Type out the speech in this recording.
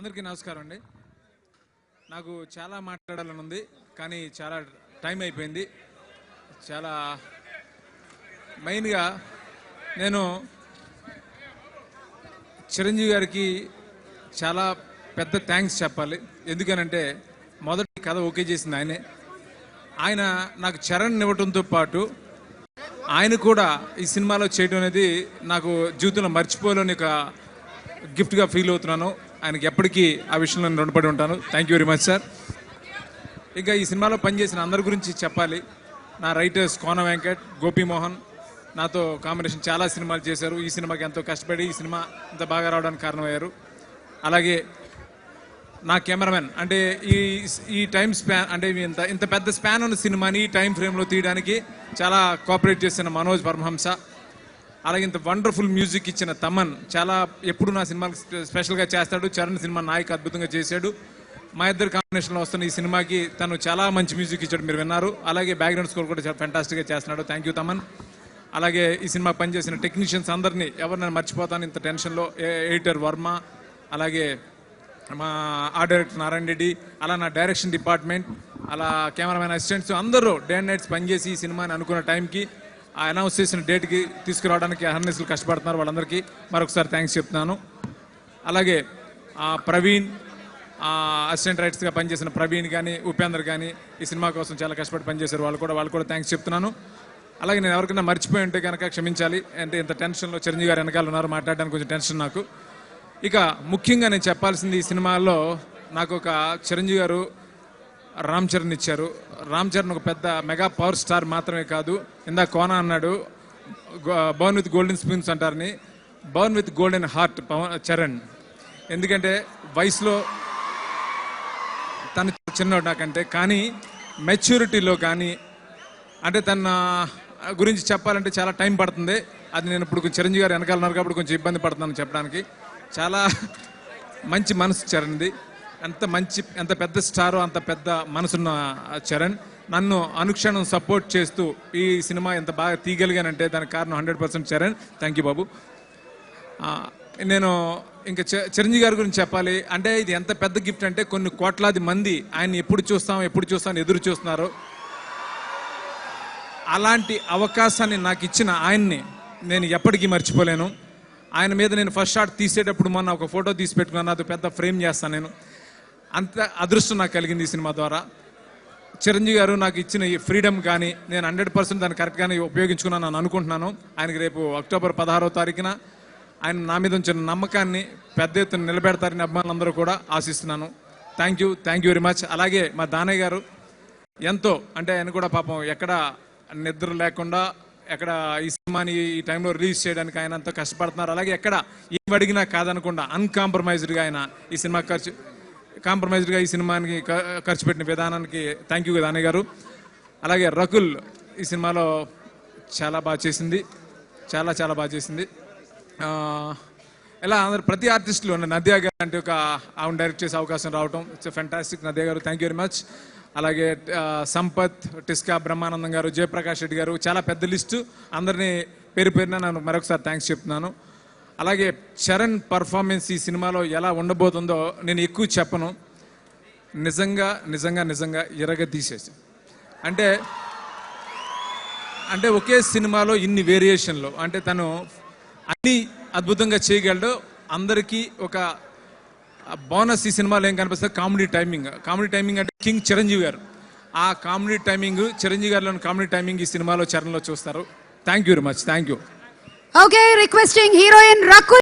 అందరికీ నమస్కారం అండి. నాకు చాలా మాట్లాడాలని ఉంది, కానీ చాలా టైం అయిపోయింది. చాలా మెయిన్గా నేను చిరంజీవి గారికి చాలా పెద్ద థ్యాంక్స్ చెప్పాలి. ఎందుకనంటే మొదటి కథ ఓకే చేసింది ఆయనే. ఆయన నాకు చరణ్ ఇవ్వడంతో పాటు ఆయన కూడా ఈ సినిమాలో చేయడం అనేది నాకు జీవితంలో మర్చిపోలేని ఒక గిఫ్ట్గా ఫీల్ అవుతున్నాను. ఆయనకి ఎప్పటికీ ఆ విషయంలో నేను రుణపడి ఉంటాను. Thank you very much sir. ఇంకా ఈ సినిమాలో పనిచేసిన అందరి గురించి చెప్పాలి. నా రైటర్స్ కోన వెంకట్, గోపీమోహన్ నాతో కాంబినేషన్ చాలా సినిమాలు చేశారు. ఈ సినిమాకి ఎంతో కష్టపడి ఈ సినిమా ఇంత బాగా రావడానికి కారణమయ్యారు. అలాగే నా కెమెరామెన్, అంటే ఈ టైం స్పాన్, అంటే ఇంత పెద్ద స్పాన్ ఉన్న సినిమాని ఈ టైం ఫ్రేమ్లో తీయడానికి చాలా కోఆపరేట్ చేసిన మనోజ్ పరమహంస. అలాగే ఇంత వండర్ఫుల్ మ్యూజిక్ ఇచ్చిన తమన్, చాలా ఎప్పుడు నా సినిమాకి స్పెషల్గా చేస్తాడు. చరణ్ సినిమా నాయక్ అద్భుతంగా చేశాడు. మా ఇద్దరు కాంబినేషన్లో వస్తున్న ఈ సినిమాకి తను చాలా మంచి మ్యూజిక్ ఇచ్చాడు, మీరు విన్నారు. అలాగే బ్యాక్గ్రౌండ్ స్కోర్ కూడా చాలా ఫెంటాస్టిక్గా చేస్తున్నాడు. Thank you Thaman. అలాగే ఈ సినిమా పనిచేసిన టెక్నీషియన్స్ అందరినీ ఎవరినైనా మర్చిపోతాను ఇంత టెన్షన్లో. ఎడిటర్ వర్మ, అలాగే మా ఆర్ట్ డైరెక్టర్ నారాయణ రెడ్డి, అలా నా డైరెక్షన్ డిపార్ట్మెంట్, అలా కెమెరామెన్ అసిస్టెంట్స్ అందరూ డే అండ్ నైట్స్ పనిచేసి ఈ సినిమాని అనుకున్న టైంకి అనౌన్స్ చేసిన డేట్కి తీసుకురావడానికి అహర్నిశలు కష్టపడుతున్నారు. వాళ్ళందరికీ మరొకసారి థ్యాంక్స్ చెప్తున్నాను. అలాగే ప్రవీణ్, అసిస్టెంట్ రైటర్స్గా పనిచేసిన ప్రవీణ్ కానీ ఉపేందర్ కానీ ఈ సినిమా కోసం చాలా కష్టపడి పనిచేశారు. వాళ్ళు కూడా థ్యాంక్స్ చెప్తున్నాను. అలాగే నేను ఎవరికైనా మర్చిపోయి ఉంటే కనుక క్షమించాలి. అంటే ఇంత టెన్షన్లో చిరంజీవి గారు వెనకాల ఉన్నారు, మాట్లాడడానికి కొంచెం టెన్షన్ నాకు. ఇక ముఖ్యంగా నేను చెప్పాల్సింది, ఈ సినిమాలో నాకు ఒక చిరంజీవి గారు రామ్ చరణ్ ఇచ్చారు. రామ్ చరణ్ ఒక పెద్ద మెగా పవర్ స్టార్ మాత్రమే కాదు, ఇందాక కోన అన్నాడు బర్న్ విత్ గోల్డెన్ స్పూన్స్ అంటారని, burn with golden heart Charan. ఎందుకంటే వయసులో తను చిన్నోడు నాకంటే, కానీ మెచ్యూరిటీలో కానీ, అంటే తన గురించి చెప్పాలంటే చాలా టైం పడుతుంది. అది నేను ఇప్పుడు కొంచెం చిరంజీవి గారు వెనకాల ఉన్నారు కాబట్టి కొంచెం ఇబ్బంది పడుతున్నాను చెప్పడానికి. చాలా మంచి మనసు చరణ్ది. ఎంత పెద్ద స్టారో అంత పెద్ద మనసున్న చరణ్ నన్ను అనుక్షణం సపోర్ట్ చేస్తూ ఈ సినిమా ఎంత బాగా తీయగలిగానంటే దానికి కారణం 100% చరణ్. థ్యాంక్ యూ బాబు. నేను ఇంకా చిరంజీవి గారి గురించి చెప్పాలి. అంటే ఇది ఎంత పెద్ద గిఫ్ట్ అంటే కొన్ని కోట్లాది మంది ఆయన ఎప్పుడు చూస్తాం ఎదురు చూస్తున్నారు. అలాంటి అవకాశాన్ని నాకు ఇచ్చిన ఆయన్ని నేను ఎప్పటికీ మర్చిపోలేను. ఆయన మీద నేను ఫస్ట్ షాట్ తీసేటప్పుడు మొన్న ఒక ఫోటో తీసి పెట్టుకున్నాను, అది పెద్ద ఫ్రేమ్ చేస్తాను నేను. అంత అదృష్టం నాకు కలిగింది ఈ సినిమా ద్వారా. చిరంజీవి గారు నాకు ఇచ్చిన ఈ ఫ్రీడమ్ కానీ నేను 100% దాన్ని కరెక్ట్గానే ఉపయోగించుకున్నాను అని అనుకుంటున్నాను. ఆయనకి రేపు అక్టోబర్ 16వ తారీఖున ఆయన నా మీద ఉంచిన నమ్మకాన్ని పెద్ద ఎత్తున నిలబెడతారని అభిమానులందరూ కూడా ఆశిస్తున్నాను. Thank you very much. అలాగే మా దానయ్య గారు ఎంతో, అంటే ఆయన కూడా పాపం ఎక్కడ నిద్ర లేకుండా ఎక్కడ ఈ సినిమాని ఈ టైంలో రిలీజ్ చేయడానికి ఆయన అంతా కష్టపడుతున్నారు. అలాగే ఎక్కడ ఏం అడిగినా కాదనకుండా అన్కాంప్రమైజ్డ్గా ఆయన ఈ సినిమా ఈ సినిమాకి ఖర్చు పెట్టిన విధానానికి థ్యాంక్ యూ దానయ్య గారు. అలాగే రకుల్ ఈ సినిమాలో చాలా బాగా చేసింది, చాలా బాగా చేసింది. ఇలా అందరు ప్రతి ఆర్టిస్టులు నద్యా గారు అంటే ఒక ఆవిడ డైరెక్ట్ చేసే అవకాశం రావటం, ఇట్స్ ఫెంటాస్టిక్. నద్యా గారు థ్యాంక్ యూ వెరీ మచ్. అలాగే సంపత్, టిస్కా, బ్రహ్మానందం గారు, జయప్రకాష్ రెడ్డి గారు, చాలా పెద్ద లిస్టు. అందరినీ పేరున నేను మరొకసారి థ్యాంక్స్ చెప్తున్నాను. అలాగే చరణ్ పర్ఫార్మెన్స్ ఈ సినిమాలో ఎలా ఉండబోతుందో నేను ఎక్కువ చెప్పను. నిజంగా ఇరగదీసేసి, అంటే ఒకే సినిమాలో ఇన్ని వేరియేషన్లు, అంటే తను అన్ని అద్భుతంగా చేయగలడు. అందరికీ ఒక బోనస్ ఈ సినిమాలో ఏం కనిపిస్తుంది, కామెడీ టైమింగ్ అంటే కింగ్ చిరంజీవి గారు. ఆ కామెడీ టైమింగ్, చిరంజీవి గారిలోని కామెడీ టైమింగ్ ఈ సినిమాలో చరణ్లో చూస్తారు. Thank you very much. Thank you. Okay, requesting heroine Rakul.